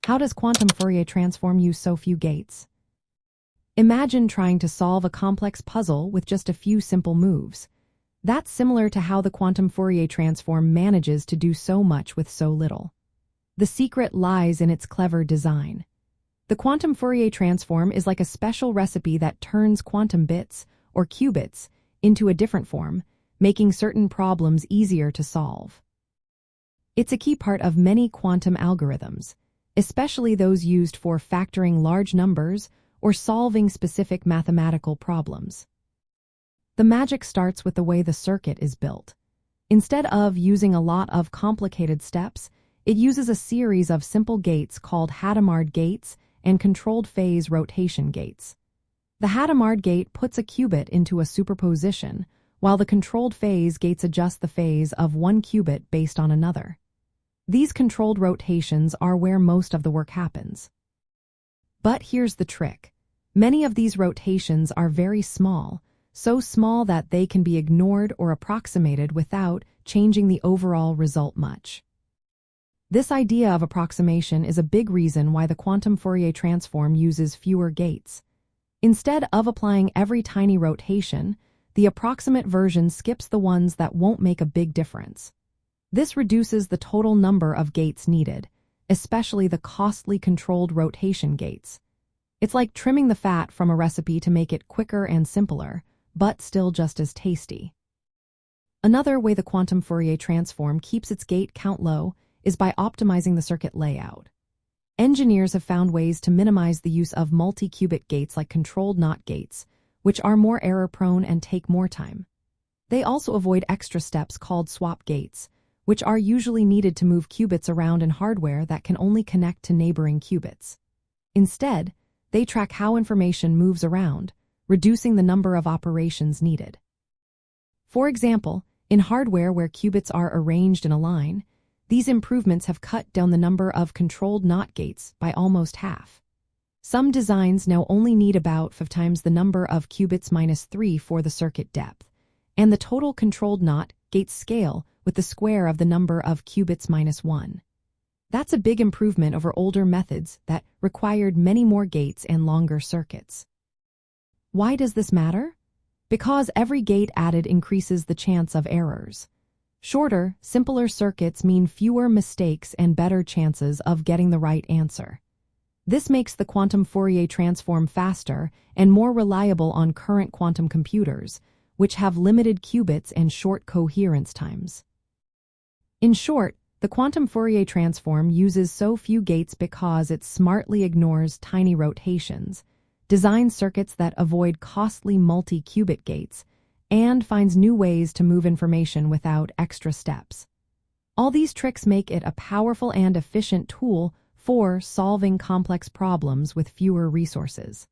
How does quantum Fourier transform use so few gates? Imagine trying to solve a complex puzzle with just a few simple moves. That's similar to how the quantum Fourier transform manages to do so much with so little. The secret lies in its clever design. The quantum Fourier transform is like a special recipe that turns quantum bits, or qubits, into a different form, making certain problems easier to solve. It's a key part of many quantum algorithms, especially those used for factoring large numbers or solving specific mathematical problems. The magic starts with the way the circuit is built. Instead of using a lot of complicated steps, it uses a series of simple gates called Hadamard gates and controlled phase rotation gates. The Hadamard gate puts a qubit into a superposition, while the controlled phase gates adjust the phase of one qubit based on another. These controlled rotations are where most of the work happens. But here's the trick. Many of these rotations are very small, so small that they can be ignored or approximated without changing the overall result much. This idea of approximation is a big reason why the quantum Fourier transform uses fewer gates. Instead of applying every tiny rotation, the approximate version skips the ones that won't make a big difference. This reduces the total number of gates needed, especially the costly controlled rotation gates. It's like trimming the fat from a recipe to make it quicker and simpler, but still just as tasty. Another way the quantum Fourier transform keeps its gate count low is by optimizing the circuit layout. Engineers have found ways to minimize the use of multi-qubit gates like controlled NOT gates, which are more error-prone and take more time. They also avoid extra steps called swap gates, which are usually needed to move qubits around in hardware that can only connect to neighboring qubits. Instead, they track how information moves around, reducing the number of operations needed. For example, in hardware where qubits are arranged in a line, these improvements have cut down the number of controlled NOT gates by almost half. Some designs now only need about 5 times the number of qubits minus 3 for the circuit depth, and the total controlled NOT gates scale with the square of the number of qubits minus 1. That's a big improvement over older methods that required many more gates and longer circuits. Why does this matter? Because every gate added increases the chance of errors. Shorter, simpler circuits mean fewer mistakes and better chances of getting the right answer. This makes the quantum Fourier transform faster and more reliable on current quantum computers, which have limited qubits and short coherence times. In short, the quantum Fourier transform uses so few gates because it smartly ignores tiny rotations, designs circuits that avoid costly multi-qubit gates, and finds new ways to move information without extra steps. All these tricks make it a powerful and efficient tool for solving complex problems with fewer resources.